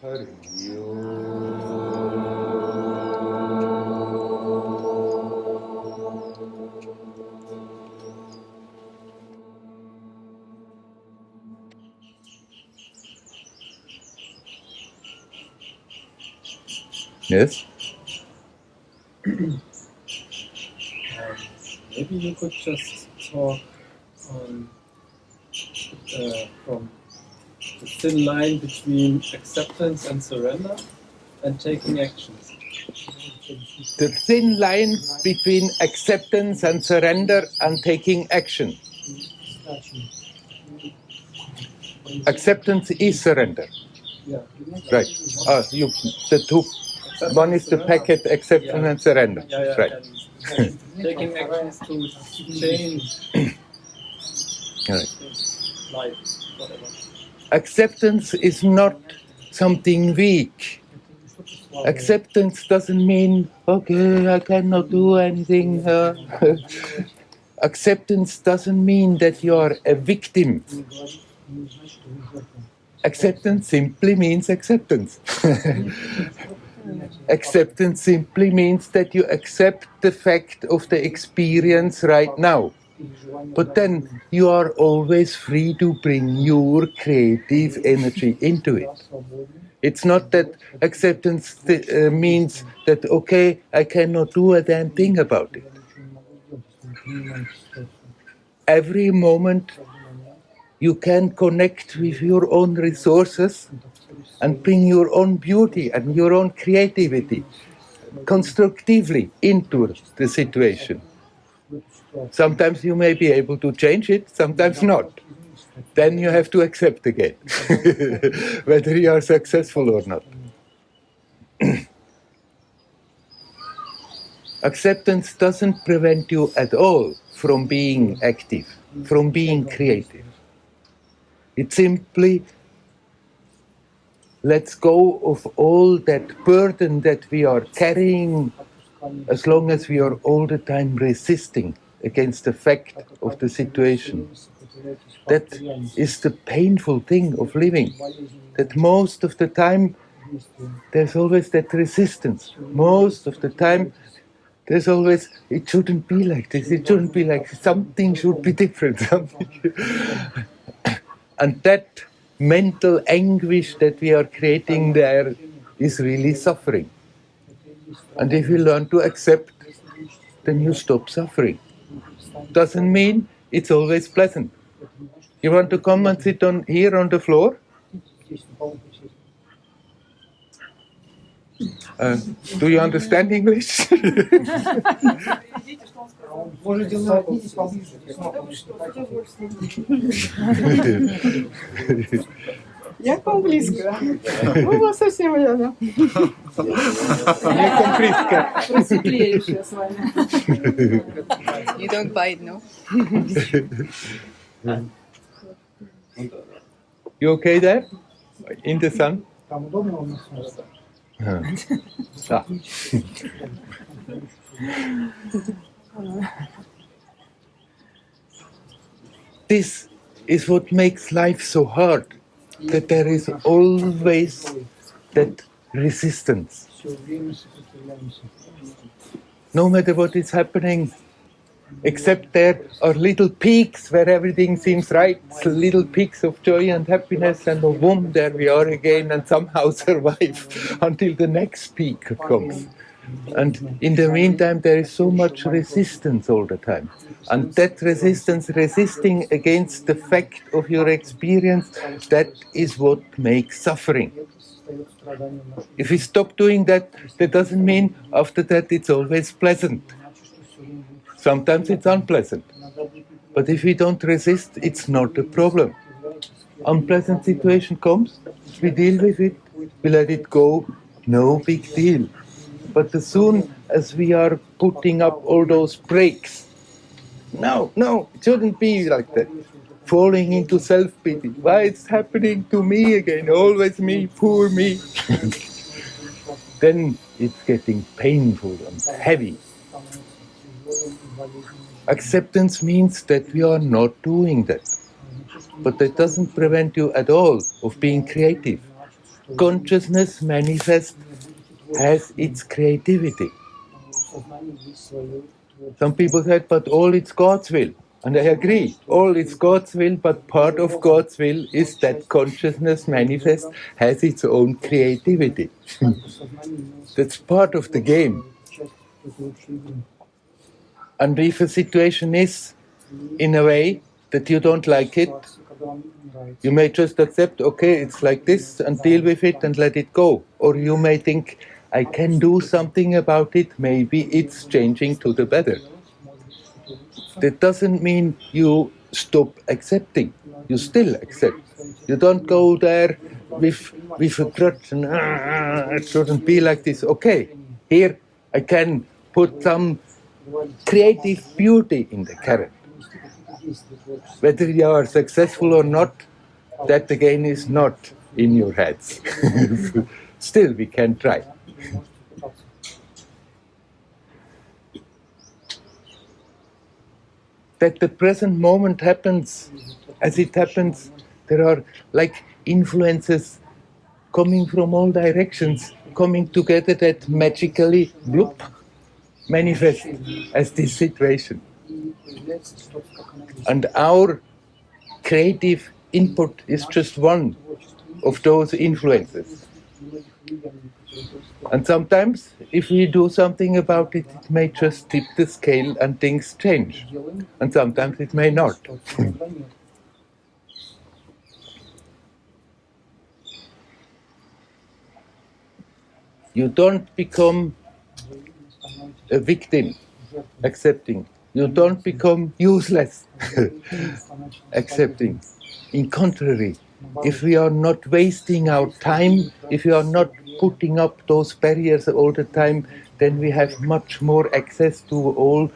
Yes? Maybe you could just talk from the thin line between acceptance and surrender and taking actions. The thin line between acceptance and surrender and taking action. Acceptance is surrender. Yeah. Right. The two. One is the packet, acceptance and surrender. Yeah. Right. And taking actions to change Right. life, whatever. Acceptance is not something weak. Acceptance doesn't mean, okay, I cannot do anything. Acceptance doesn't mean that you are a victim. Acceptance simply means acceptance. Acceptance simply means that you accept the fact of the experience right now. But then you are always free to bring your creative energy into it. It's not that acceptance means that, okay, I cannot do a damn thing about it. Every moment you can connect with your own resources and bring your own beauty and your own creativity constructively into the situation. Sometimes you may be able to change it, sometimes not. Then you have to accept again, whether you are successful or not. Acceptance doesn't prevent you at all from being active, from being creative. It simply lets go of all that burden that we are carrying as long as we are all the time resisting against the fact of the situation. That is the painful thing of living, that most of the time there's always that resistance. Most of the time there's always, it shouldn't be like this, it shouldn't be like this, something should be different. And that mental anguish that we are creating there is really suffering. And if you learn to accept, then you stop suffering. Doesn't mean it's always pleasant. You want to come and sit here on the floor? Do you understand English? Я по-английски. Ну, вот совсем я, да. Просветлею сейчас с вами. You don't bite, no? You okay there? In the sun? This is what makes life so hard, that there is always that resistance. No matter what is happening, except there are little peaks where everything seems right, little peaks of joy and happiness, and boom, there we are again, and somehow survive until the next peak comes. And in the meantime, there is so much resistance all the time. And that resistance, resisting against the fact of your experience, that is what makes suffering. If we stop doing that, that doesn't mean after that it's always pleasant. Sometimes it's unpleasant. But if we don't resist, it's not a problem. Unpleasant situation comes, we deal with it, we let it go, no big deal. But as soon as we are putting up all those brakes, no, it shouldn't be like that. Falling into self-pity. Why it's happening to me again? Always me, poor me. Then it's getting painful and heavy. Acceptance means that we are not doing that. But that doesn't prevent you at all of being creative. consciousness manifest has its creativity. Some people said, but all it's God's will. And I agree, all it's God's will, but part of God's will is that consciousness manifest has its own creativity. That's part of the game. And if a situation is in a way that you don't like it, you may just accept, okay, it's like this, and deal with it and let it go. Or you may think, I can do something about it, maybe it's changing to the better. That doesn't mean you stop accepting. You still accept. You don't go there with a grudge and it shouldn't be like this. Okay, here I can put some creative beauty in the carrot. Whether you are successful or not, that again is not in your heads. Still, we can try. That the present moment happens as it happens. There are like influences coming from all directions, coming together that magically, bloop, manifest as this situation. And our creative input is just one of those influences. And sometimes, if we do something about it, it may just tip the scale and things change. And sometimes it may not. You don't become a victim accepting. You don't become useless accepting. In contrary, if we are not wasting our time, if we are not putting up those barriers all the time, then we have much more access to all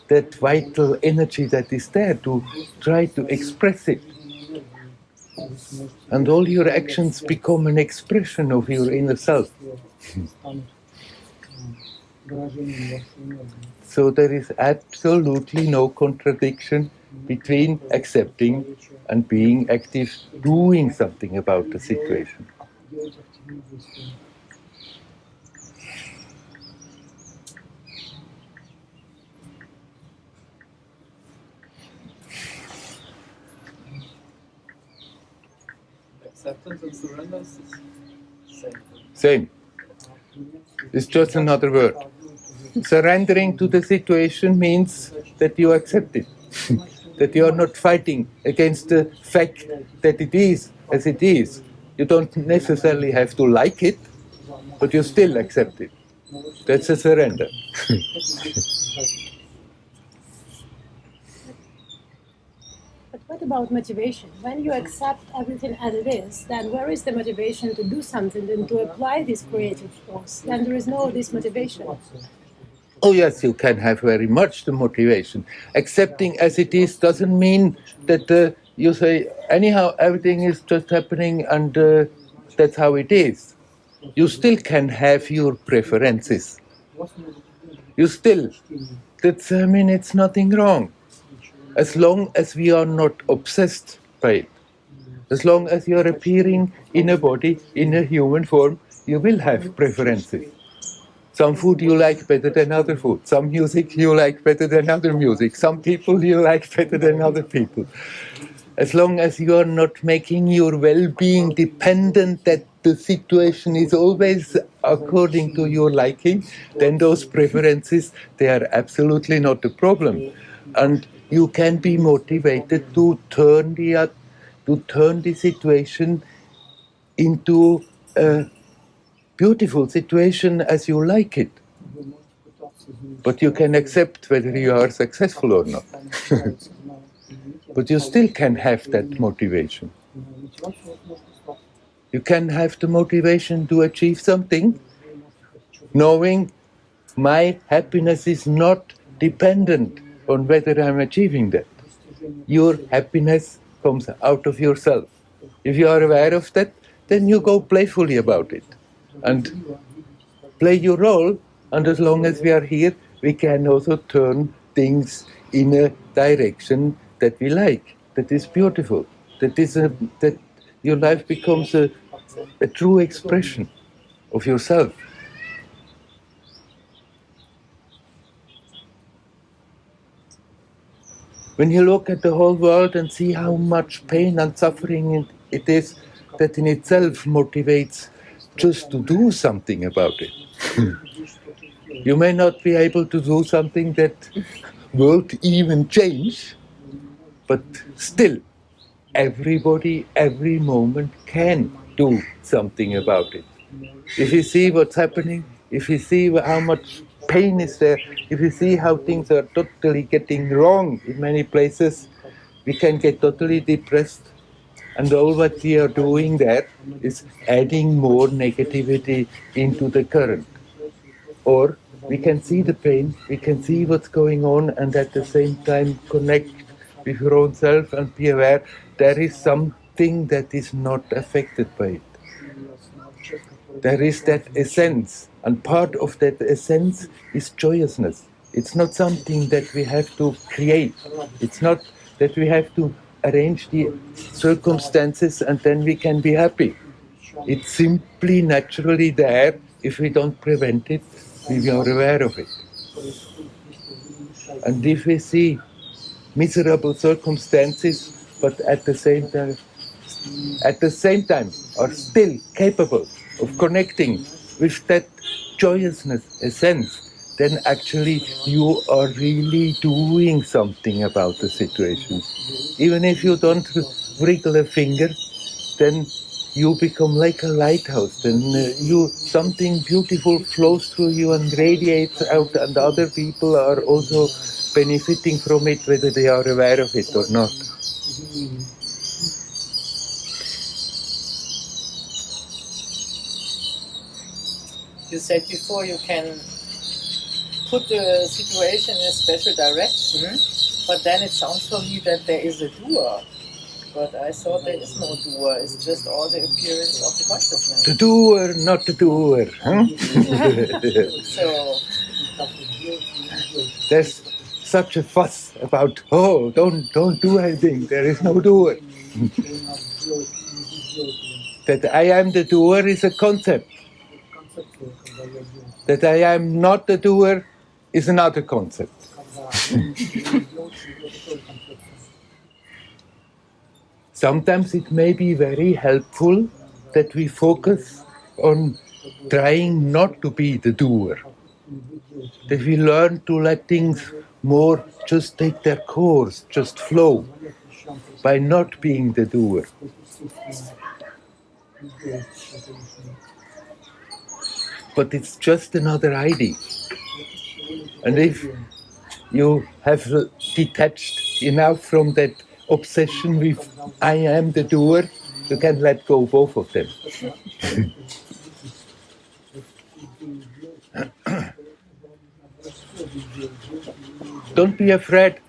that vital energy that is there to try to express it. And all your actions become an expression of your inner self. So there is absolutely no contradiction between accepting and being active, doing something about the situation. Acceptance and surrender is the same. Same. It's just another word. Surrendering to the situation means that you accept it, that you are not fighting against the fact that it is as it is. You don't necessarily have to like it, but you still accept it. That's a surrender. But what about motivation? When you accept everything as it is, then where is the motivation to do something and to apply this creative force? Then there is no this motivation. Oh yes, you can have very much the motivation. Accepting as it is doesn't mean that you say, anyhow, everything is just happening and that's how it is. You still can have your preferences. You still, it's nothing wrong. As long as we are not obsessed by it. As long as you are appearing in a body, in a human form, you will have preferences. Some food you like better than other food. Some music you like better than other music. Some people you like better than other people. As long as you are not making your well-being dependent that the situation is always according to your liking, then those preferences, they are absolutely not a problem. And you can be motivated to turn the situation into a beautiful situation as you like it. But you can accept whether you are successful or not. But you still can have that motivation. You can have the motivation to achieve something, knowing my happiness is not dependent on whether I'm achieving that. Your happiness comes out of yourself. If you are aware of that, then you go playfully about it and play your role. And as long as we are here, we can also turn things in a direction that we like, that is beautiful, that your life becomes a a true expression of yourself. When you look at the whole world and see how much pain and suffering it is, that in itself motivates just to do something about it. You may not be able to do something that won't even change, but still, everybody, every moment can do something about it. If you see what's happening, if you see how much pain is there, if you see how things are totally getting wrong in many places, we can get totally depressed. And all what we are doing there is adding more negativity into the current. Or we can see the pain, we can see what's going on, and at the same time connect with your own self and be aware there is something that is not affected by it. There is that essence, and part of that essence is joyousness. It's not something that we have to create. It's not that we have to arrange the circumstances and then we can be happy. It's simply naturally there. If we don't prevent it, we are aware of it. And if we see miserable circumstances, but at the same time are still capable of connecting with that joyousness, essence, then actually you are really doing something about the situation. Even if you don't wriggle a finger, then you become like a lighthouse. Then something beautiful flows through you and radiates out, and other people are also benefiting from it, whether they are aware of it or not. You said before you can put the situation in a special direction, but then it sounds for me that there is a doer. But I thought there is no doer, it's just all the appearance of the consciousness. The doer, not the doer. Huh? So there's such a fuss about, don't do anything, there is no doer. That I am the doer is a concept. That I am not the doer is another concept. Sometimes it may be very helpful that we focus on trying not to be the doer. That we learn to let things more just take their course, just flow, by not being the doer. But it's just another idea. And if you have detached enough from that obsession with I am the doer, you can let go both of them. Don't be afraid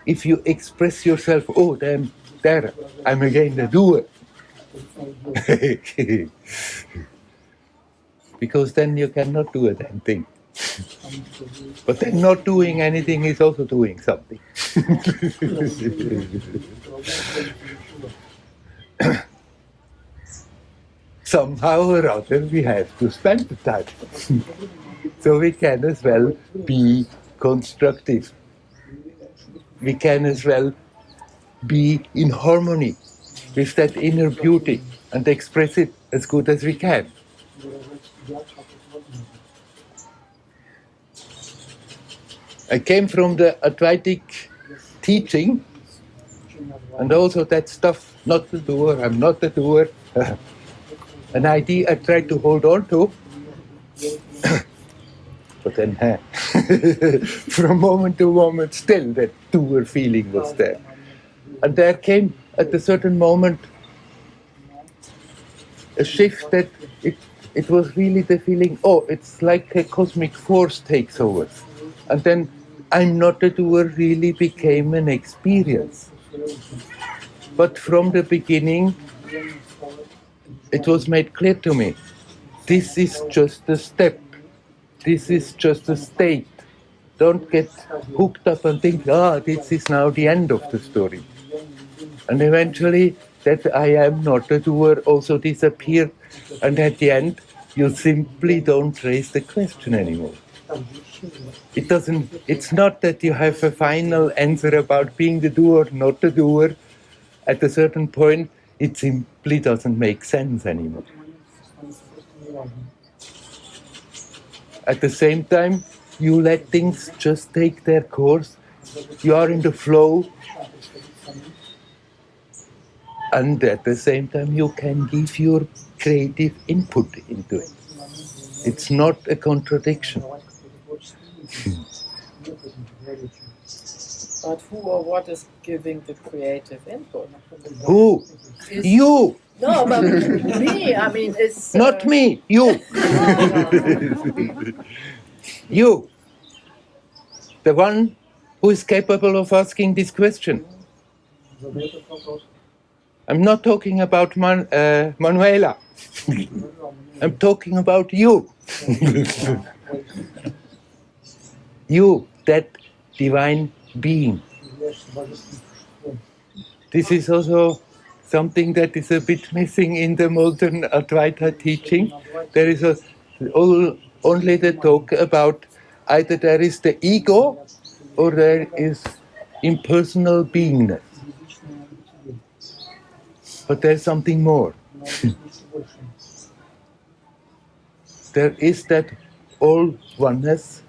if you express yourself, there, I'm again the doer. Because then you cannot do a damn thing. But then not doing anything is also doing something. Somehow or other we have to spend the time. So we can as well be constructive. We can as well be in harmony with that inner beauty and express it as good as we can. I came from the Advaitic teaching, and also that stuff, not the doer, I'm not the doer, an idea I tried to hold on to, but then from moment to moment still that doer feeling was there. And there came at a certain moment a shift that it was really the feeling, it's like a cosmic force takes over. And then I'm not a doer really became an experience. But from the beginning, it was made clear to me, this is just a step. This is just a state. Don't get hooked up and think, this is now the end of the story. And eventually, that I am not a doer also disappeared, and at the end you simply don't raise the question anymore. It's not that you have a final answer about being the doer or not the doer. At a certain point, it simply doesn't make sense anymore. At the same time, you let things just take their course. You are in the flow. And at the same time, you can give your creative input into it. It's not a contradiction. But who or what is giving the creative input? Who? Is- You! No, but me, I mean, it's... Not me, you! You! The one who is capable of asking this question. I'm not talking about Manuela. I'm talking about you. You, that divine being. This is also something that is a bit missing in the modern Advaita teaching. There is only the talk about either there is the ego or there is impersonal beingness. But there's something more. There is that all oneness,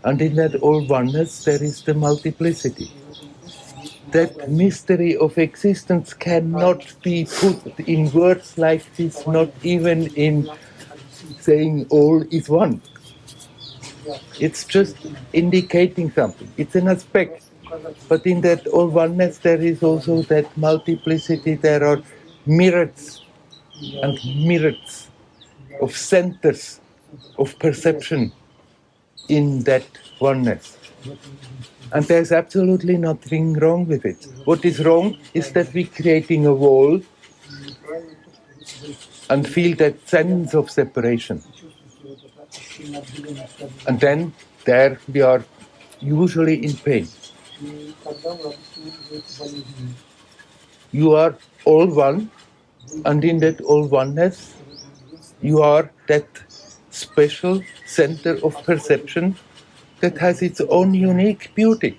and in that all oneness there is the multiplicity. That mystery of existence cannot be put in words like this, not even in saying all is one. It's just indicating something. It's an aspect. But in that all oneness there is also that multiplicity. There are myriads and myriads of centers of perception in that oneness. And there's absolutely nothing wrong with it. What is wrong is that we're creating a wall and feel that sense of separation. And then there we are usually in pain. You are all one, and in that all oneness, you are that special center of perception that has its own unique beauty.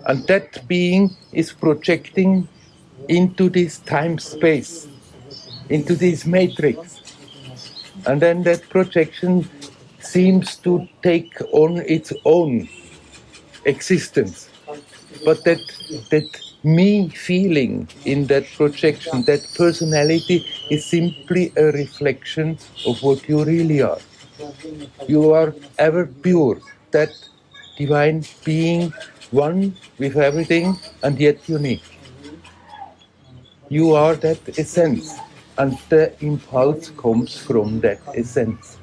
And that being is projecting into this time-space, into this matrix. And then that projection seems to take on its own existence. But that me feeling in that projection, that personality, is simply a reflection of what you really are. You are ever pure, that divine being, one with everything and yet unique. You are that essence, and the impulse comes from that essence.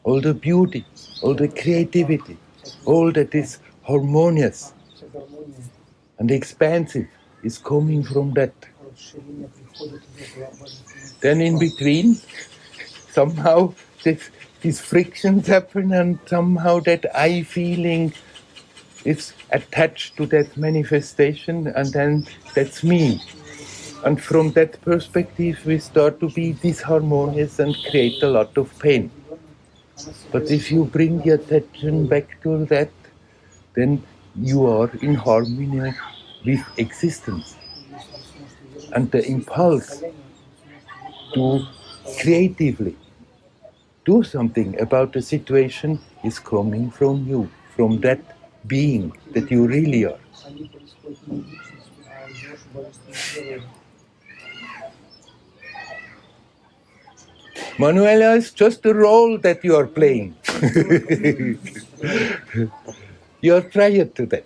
All the beauty, all the creativity, all that is harmonious and expansive is coming from that. Then in between, somehow these frictions happen, and somehow that I feeling is attached to that manifestation, and then that's me. And from that perspective, we start to be disharmonious and create a lot of pain. But if you bring your attention back to that, then you are in harmony with existence. And the impulse to creatively do something about the situation is coming from you, from that being that you really are. Manuela is just a role that you are playing. You are prior to that.